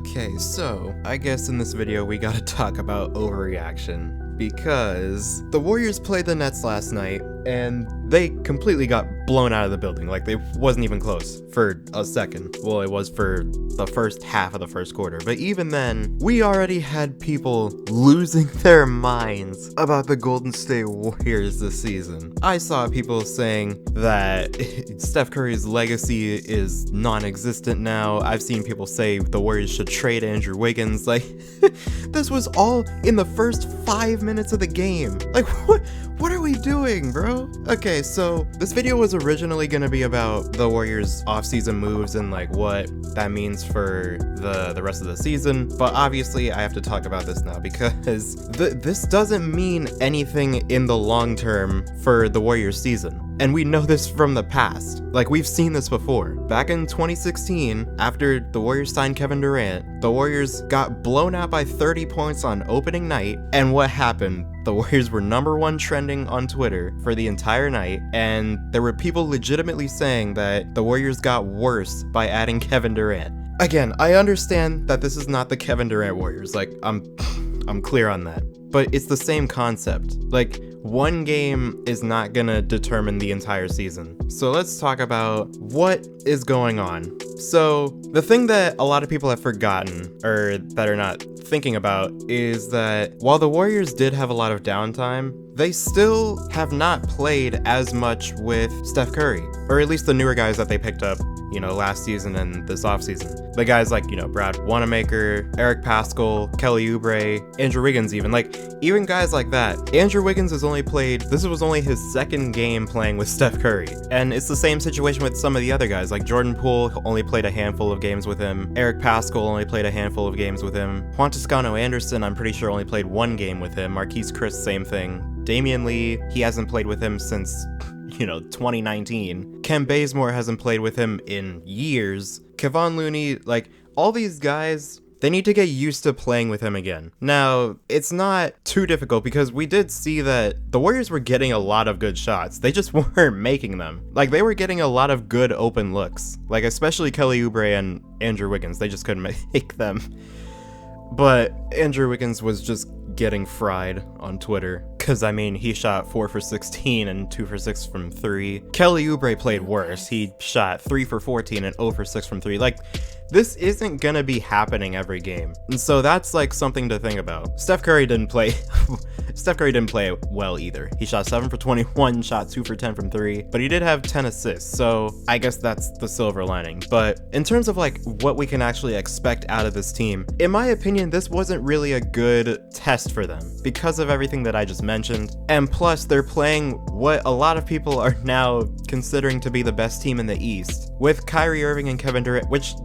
Okay, so I guess in this video we gotta talk about overreaction, because the Warriors played the Nets last night and they completely got blown out of the building. Like, they wasn't even close for a second. Well, it was for the first half of the first quarter, but even then, we already had people losing their minds about the Golden State Warriors this season. I saw people saying that Steph Curry's legacy is non-existent now. I've seen people say the Warriors should trade Andrew Wiggins. Like, this was all in the first 5 minutes of the game. Like, what are we doing, bro? Okay, so this video was originally gonna be about the Warriors off-season moves and like what that means for the rest of the season, but obviously I have to talk about this now because this doesn't mean anything in the long term for the Warriors season. And we know this from the past. Like, we've seen this before. Back in 2016, after the Warriors signed Kevin Durant, the Warriors got blown out by 30 points on opening night, and what happened? The Warriors were #1 trending on Twitter for the entire night, and there were people legitimately saying that the Warriors got worse by adding Kevin Durant. Again, I understand that this is not the Kevin Durant Warriors, like, I'm clear on that, but it's the same concept. Like, one game is not gonna determine the entire season. So let's talk about what is going on. So the thing that a lot of people have forgotten, or that are not thinking about, is that while the Warriors did have a lot of downtime, they still have not played as much with Steph Curry, or at least the newer guys that they picked up, you know, last season and this offseason. The guys like, you know, Brad Wanamaker, Eric Paschall, Kelly Oubre, Andrew Wiggins even guys like that. Andrew Wiggins has only played, this was only his second game playing with Steph Curry. And it's the same situation with some of the other guys, like Jordan Poole only played a handful of games with him. Eric Paschall only played a handful of games with him. Juan Toscano Anderson, I'm pretty sure, only played 1 game with him. Marquise Chris, same thing. Damian Lee, he hasn't played with him since, 2019. Ken Bazemore hasn't played with him in years. Kevon Looney, like, all these guys, they need to get used to playing with him again. Now, it's not too difficult because we did see that the Warriors were getting a lot of good shots. They just weren't making them. Like, they were getting a lot of good open looks. Like, especially Kelly Oubre and Andrew Wiggins. They just couldn't make them. But Andrew Wiggins was just getting fried on Twitter. Cause I mean, he shot 4 for 16 and 2 for 6 from 3. Kelly Oubre played worse. He shot 3 for 14 and 0 for 6 from 3. Like, this isn't gonna be happening every game. And so that's like something to think about. Steph Curry didn't play well either. He shot 7 for 21, shot 2 for 10 from 3, but he did have 10 assists. So I guess that's the silver lining. But in terms of like what we can actually expect out of this team, in my opinion, this wasn't really a good test for them because of everything that I just mentioned. And plus, they're playing what a lot of people are now considering to be the best team in the East, with Kyrie Irving and Kevin Durant, which,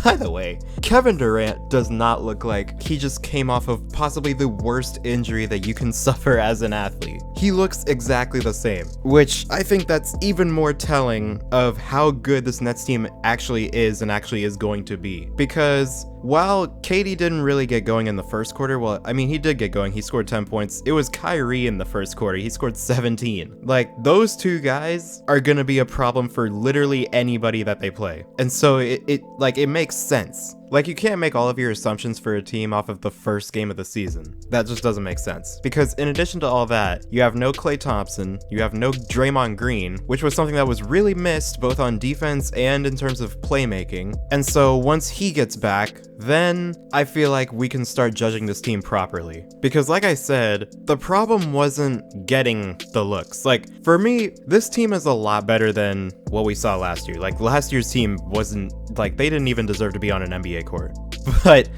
by the way, Kevin Durant does not look like he just came off of possibly the worst injury that you can suffer as an athlete. He looks exactly the same, which I think that's even more telling of how good this Nets team actually is and actually is going to be. Because while KD didn't really get going in the first quarter, well, I mean, he did get going. He scored 10 points. It was Kyrie in the first quarter. He scored 17. Like, those two guys are gonna be a problem for literally anybody that they play. And so it makes sense. Like, you can't make all of your assumptions for a team off of the first game of the season. That just doesn't make sense. Because in addition to all that, you have no Klay Thompson, you have no Draymond Green, which was something that was really missed both on defense and in terms of playmaking. And so once he gets back, then I feel like we can start judging this team properly. Because like I said, the problem wasn't getting the looks. Like, for me, this team is a lot better than what we saw last year. Like, last year's team wasn't, like, they didn't even deserve to be on an NBA court. But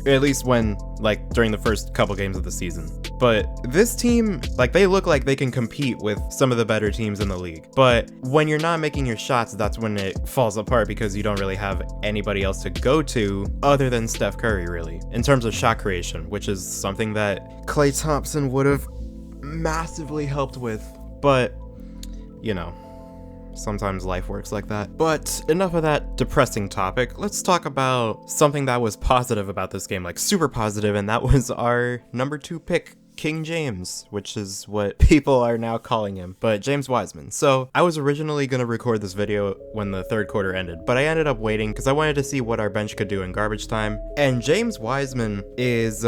at least when, like, during the first couple games of the season. But this team, like, they look like they can compete with some of the better teams in the league. But when you're not making your shots, that's when it falls apart because you don't really have anybody else to go to other than Steph Curry, really, in terms of shot creation, which is something that Klay Thompson would have massively helped with. But, sometimes life works like that. But enough of that depressing topic. Let's talk about something that was positive about this game, like super positive, and that was our number 2 pick King James, which is what people are now calling him, but James Wiseman. So I was originally going to record this video when the third quarter ended, but I ended up waiting because I wanted to see what our bench could do in garbage time. And James Wiseman is,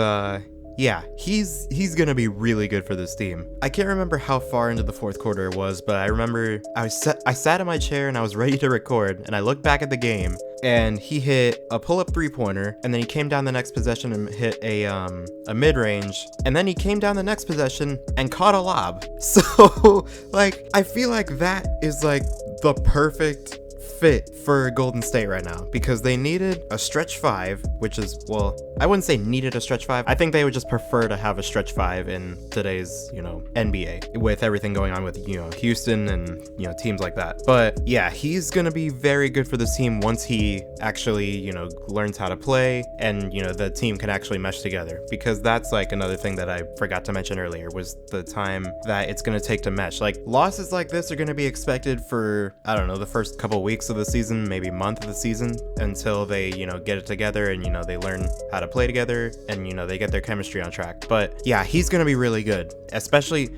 yeah, he's gonna be really good for this team. I can't remember how far into the fourth quarter it was, but I remember I sat in my chair and I was ready to record, and I looked back at the game, and he hit a pull-up three-pointer, and then he came down the next possession and hit a mid-range, and then he came down the next possession and caught a lob. So, like, I feel like that is, like, the perfect fit for Golden State right now, because they needed a stretch five, which is, well, I wouldn't say needed a stretch five. I think they would just prefer to have a stretch five in today's, NBA, with everything going on with, Houston and, teams like that. But yeah, he's gonna be very good for this team once he actually, learns how to play, and, the team can actually mesh together, because that's like another thing that I forgot to mention earlier, was the time that it's gonna take to mesh. Like, losses like this are gonna be expected for, I don't know, the first couple weeks of the season, maybe month of the season, until they, get it together and, they learn how to play together and, they get their chemistry on track. But yeah, he's gonna be really good, especially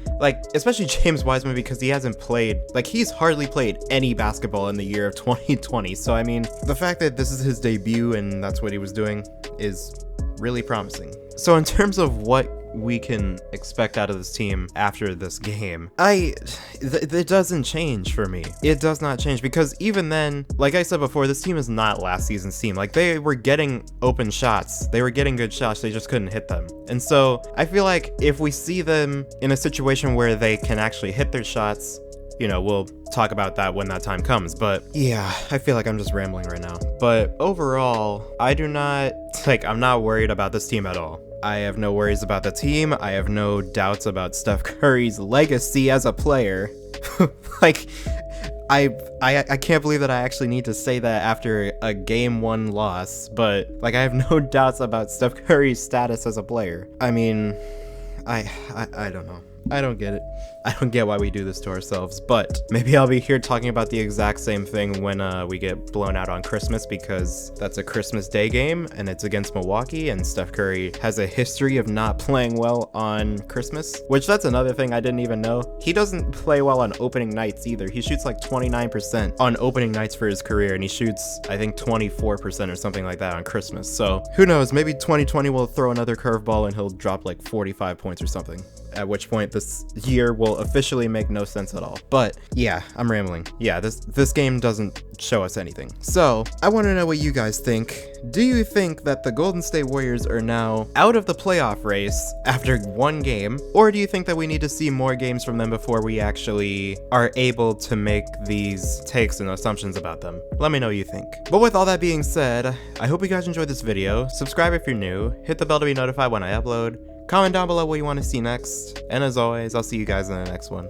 James Wiseman, because he hasn't played, he's hardly played any basketball in the year of 2020. So I mean, the fact that this is his debut and that's what he was doing is really promising. So in terms of what we can expect out of this team after this game, it doesn't change for me. It does not change, because even then, like I said before, this team is not last season's team. Like, they were getting open shots, they were getting good shots, they just couldn't hit them. And so I feel like if we see them in a situation where they can actually hit their shots, we'll talk about that when that time comes. But yeah, I feel like I'm just rambling right now. But overall, I'm not worried about this team at all. I have no worries about the team. I have no doubts about Steph Curry's legacy as a player. I can't believe that I actually need to say that after a game 1 loss, but I have no doubts about Steph Curry's status as a player. I mean, I don't know. I don't get it. I don't get why we do this to ourselves, but maybe I'll be here talking about the exact same thing when we get blown out on Christmas, because that's a Christmas Day game and it's against Milwaukee, and Steph Curry has a history of not playing well on Christmas, which that's another thing I didn't even know. He doesn't play well on opening nights either. He shoots 29% on opening nights for his career, and he shoots, I think, 24% or something like that on Christmas. So who knows, maybe 2020 will throw another curveball and he'll drop 45 points or something, at which point this year will officially make no sense at all. But yeah, I'm rambling. Yeah, this game doesn't show us anything. So I want to know what you guys think. Do you think that the Golden State Warriors are now out of the playoff race after one game, or do you think that we need to see more games from them before we actually are able to make these takes and assumptions about them? Let me know what you think. But with all that being said, I hope you guys enjoyed this video. Subscribe if you're new, hit the bell to be notified when I upload, comment down below what you want to see next, and as always, I'll see you guys in the next one.